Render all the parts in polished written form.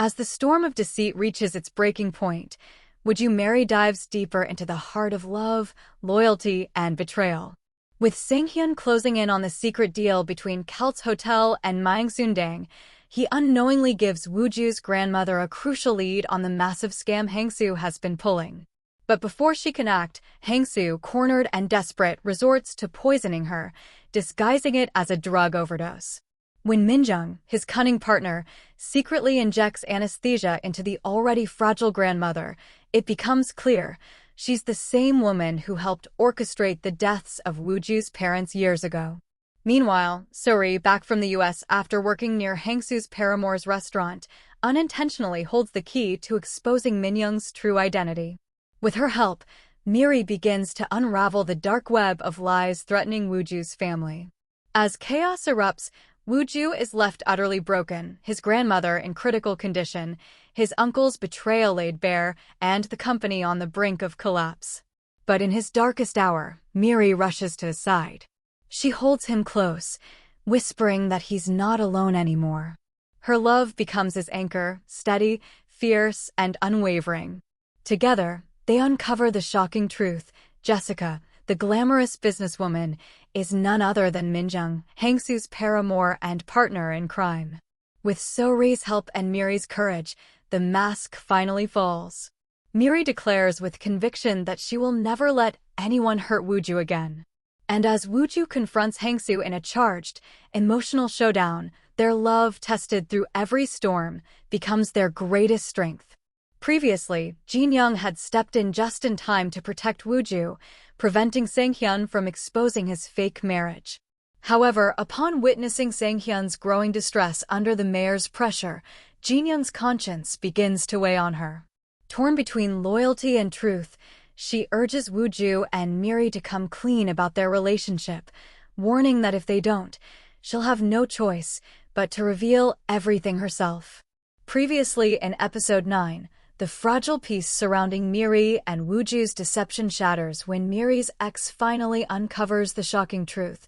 As the storm of deceit reaches its breaking point, Yoo Me-ri dives deeper into the heart of love, loyalty, and betrayal. With Sang-hyun closing in on the secret deal between Kaltz Hotel and Myungsoondang, he unknowingly gives Woo-joo's grandmother a crucial lead on the massive scam Hang-soo has been pulling. But before she can act, Hang-soo, cornered and desperate, resorts to poisoning her, disguising it as a drug overdose. When Min-jung, his cunning partner, secretly injects anesthesia into the already fragile grandmother, it becomes clear she's the same woman who helped orchestrate the deaths of Woo-joo's parents years ago. Meanwhile, Suri, back from the US after working near Hang-soo's paramour's restaurant, unintentionally holds the key to exposing Min-jung's true identity. With her help, Meri begins to unravel the dark web of lies threatening Woo-joo's family. As chaos erupts, Woo-joo is left utterly broken, his grandmother in critical condition, his uncle's betrayal laid bare, and the company on the brink of collapse. But in his darkest hour, Meri rushes to his side. She holds him close, whispering that he's not alone anymore. Her love becomes his anchor, steady, fierce, and unwavering. Together, they uncover the shocking truth. Jessica, the glamorous businesswoman, is none other than Min-jung, Hang-soo's paramour and partner in crime. With So-ri's help and Meri's courage, the mask finally falls. Meri declares with conviction that she will never let anyone hurt Woo-joo again. And as Woo-joo confronts Hang-soo in a charged, emotional showdown, their love, tested through every storm, becomes their greatest strength. Previously, Jin-young had stepped in just in time to protect Woo-joo, preventing Sang-hyun from exposing his fake marriage. However, upon witnessing Sang-hyun's growing distress under the mayor's pressure, Jin-young's conscience begins to weigh on her. Torn between loyalty and truth, she urges Woo-joo and Meri to come clean about their relationship, warning that if they don't, she'll have no choice but to reveal everything herself. Previously in episode 9, the fragile peace surrounding Meri and Woo-joo's deception shatters when Meri's ex finally uncovers the shocking truth.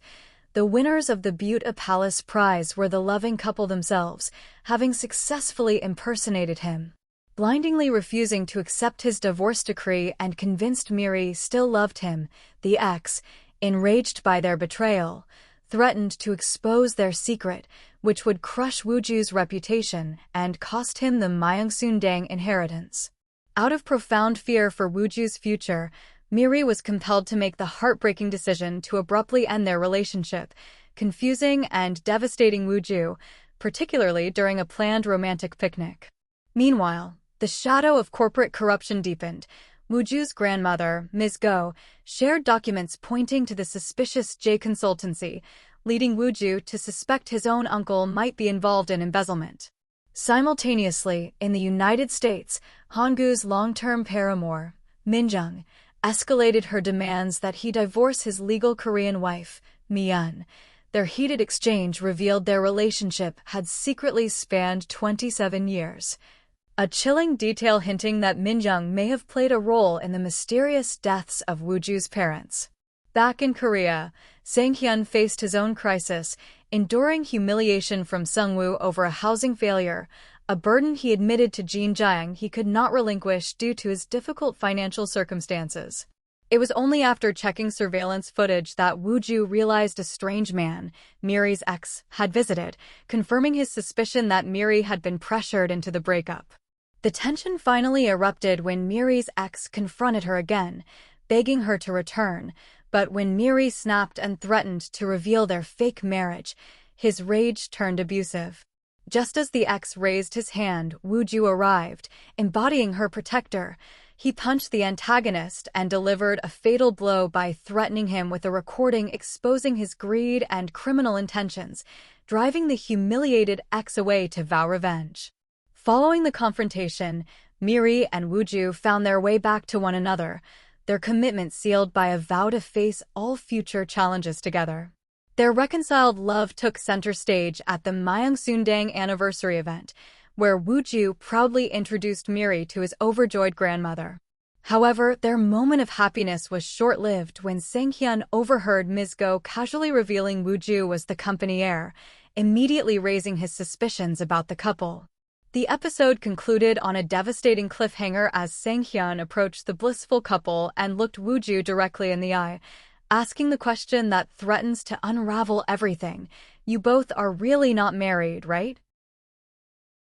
The winners of the Butte Palace Prize were the loving couple themselves, having successfully impersonated him. Blindingly refusing to accept his divorce decree and convinced Meri still loved him, the ex, enraged by their betrayal, threatened to expose their secret, which would crush Woo-joo's reputation and cost him the Myungsoondang inheritance. Out of profound fear for Woo-joo's future, Meri was compelled to make the heartbreaking decision to abruptly end their relationship, confusing and devastating Woo-joo, particularly during a planned romantic picnic. Meanwhile, the shadow of corporate corruption deepened. Woo-joo's grandmother, Ms. Go, shared documents pointing to the suspicious J consultancy, leading Woo-joo to suspect his own uncle might be involved in embezzlement. Simultaneously, in the United States, Honggu's long-term paramour, Min-jung, escalated her demands that he divorce his legal Korean wife, Mi-yeon. Their heated exchange revealed their relationship had secretly spanned 27 years. A chilling detail hinting that Min-jung may have played a role in the mysterious deaths of Woo-joo's parents. Back in Korea, Sang-hyun faced his own crisis, enduring humiliation from Sung-woo over a housing failure, a burden he admitted to Jin-jang he could not relinquish due to his difficult financial circumstances. It was only after checking surveillance footage that Woo-joo realized a strange man, Meri's ex, had visited, confirming his suspicion that Meri had been pressured into the breakup. The tension finally erupted when Meri's ex confronted her again, begging her to return, but when Meri snapped and threatened to reveal their fake marriage, his rage turned abusive. Just as the ex raised his hand, Woo-joo arrived, embodying her protector. He punched the antagonist and delivered a fatal blow by threatening him with a recording exposing his greed and criminal intentions, driving the humiliated ex away to vow revenge. Following the confrontation, Meri and Woo-joo found their way back to one another, their commitment sealed by a vow to face all future challenges together. Their reconciled love took center stage at the Myungsoondang anniversary event, where Woo-joo proudly introduced Meri to his overjoyed grandmother. However, their moment of happiness was short-lived when Sang-hyun overheard Ms. Go casually revealing Woo-joo was the company heir, immediately raising his suspicions about the couple. The episode concluded on a devastating cliffhanger as Sang-hyun approached the blissful couple and looked Woo-joo directly in the eye, asking the question that threatens to unravel everything. You both are really not married, right?